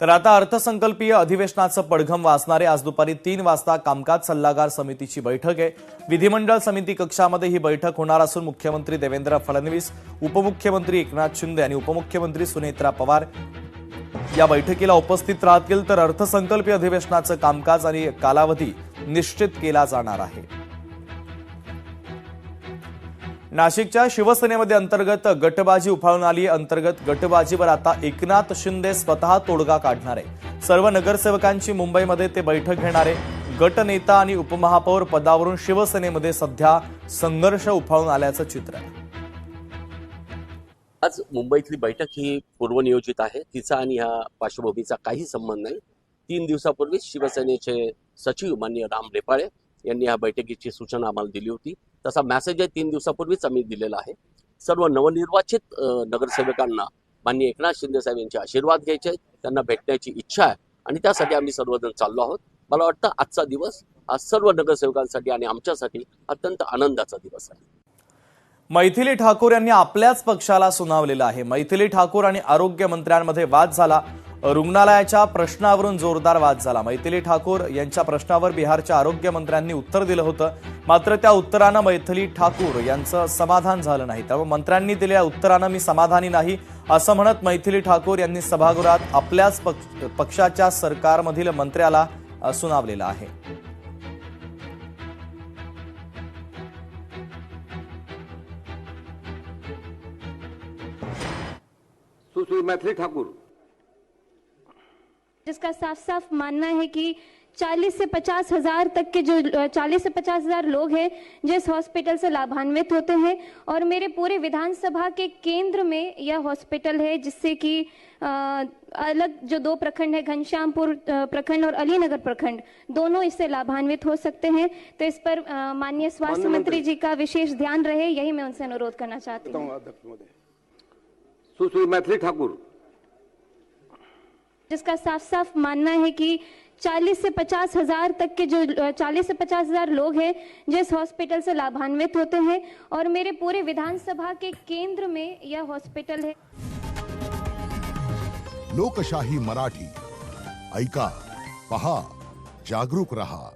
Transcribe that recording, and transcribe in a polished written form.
तर आता अर्थसंकल्पीय अधिवेशनाचं पडघम वाचणारे आज दुपारी 3 वाजता कामकाज सल्लागार समितीची बैठक आहे। विधिमंडळ समिती कक्षामध्ये ही बैठक होणार असून मुख्यमंत्री देवेंद्र फडणवीस, उपमुख्यमंत्री एकनाथ शिंदे आणि उपमुख्यमंत्री सुनेत्रा पवार या बैठकीला उपस्थित राहतील। तर अर्थसंकल्पीय अधिवेशनाचं कामकाज आणि कालावधी निश्चित केला जाणार आहे। नाशिकच्या शिवसेनेमध्ये अंतर्गत गटबाजी उफाळून आली। अंतर्गत गटबाजीवर आता एकनाथ शिंदे स्वतः तोडगा काढणार आहे। सर्व नगरसेवकांची मुंबईमध्ये ते बैठक घेणार आहे। गटनेता आणि उपमहापौर पदावरून शिवसेनेमध्ये सध्या संघर्ष उफाळून आल्याचं चित्र आहे। आज मुंबईतली बैठक ही पूर्वनियोजित आहे। तिचा आणि ह्या पार्श्वभूमीचा काही संबंध नाही। 3 दिवसापूर्वी शिवसेनेचे सचिव माननीय राम रेपाळे यांनी या बैठकीची सूचना आम्हाला दिली होती। तसा मेसेज 3 दिवसापूर्वीच आम्ही दिलेला आहे। सर्व नवनिर्वाचित नगरसेवकांना माननीय एकनाथ शिंदे साहेब यांचे आशीर्वाद घ्यायचे, त्यांना भेटण्याची इच्छा आहे आणि त्यासाठी आम्ही सर्वजण चाललो आहोत। मला वाटतं आजचा दिवस हा सर्व नगरसेवकांसाठी आणि आमच्यासाठी अत्यंत आनंदाचा दिवस आहे। मैथिली ठाकूर यांनी आपल्याच पक्षाला सुनावलेलं आहे। मैथिली ठाकूर आणि आरोग्य मंत्र्यांमध्ये वाद झाला। रुग्णालयाच्या प्रश्नावरून जोरदार वाद झाला। मैथिली ठाकूर यांच्या प्रश्नावर बिहारच्या आरोग्य मंत्र्यांनी उत्तर दिलं होतं, मात्र त्या उत्तरानं मैथिली ठाकूर यांचं समाधान झालं नाही। त्यामुळे मंत्र्यांनी दिलेल्या उत्तरानं मी समाधानी नाही असं म्हणत मैथिली ठाकूर यांनी सभागृहात आपल्याच पक्षाच्या सरकारमधील मंत्र्याला सुनावलेलं आहे। सुश्री मैथिली ठाकुर, जिसका साफ साफ मानना है कि 40 से 50 हजार तक के जो 40 से 50 हजार लोग हैं जो इस हॉस्पिटल से लाभान्वित होते हैं और मेरे पूरे विधानसभा के केंद्र में यह हॉस्पिटल है, जिससे कि अलग जो 2 प्रखंड है, घनश्यामपुर प्रखंड और अलीनगर प्रखंड, दोनों इससे लाभान्वित हो सकते हैं। तो इस पर माननीय स्वास्थ्य मंत्री जी का विशेष ध्यान रहे, यही मैं उनसे अनुरोध करना चाहती हूँ। सुश्री मैथिली ठाकुर, जिसका साफ साफ मानना है कि 40 से 50 हजार तक के जो 40 से 50 हजार लोग हैं जो इस हॉस्पिटल से लाभान्वित होते हैं और मेरे पूरे विधानसभा के केंद्र में यह हॉस्पिटल है। लोकशाही मराठी ऐका, पहा, जागरूक रहा।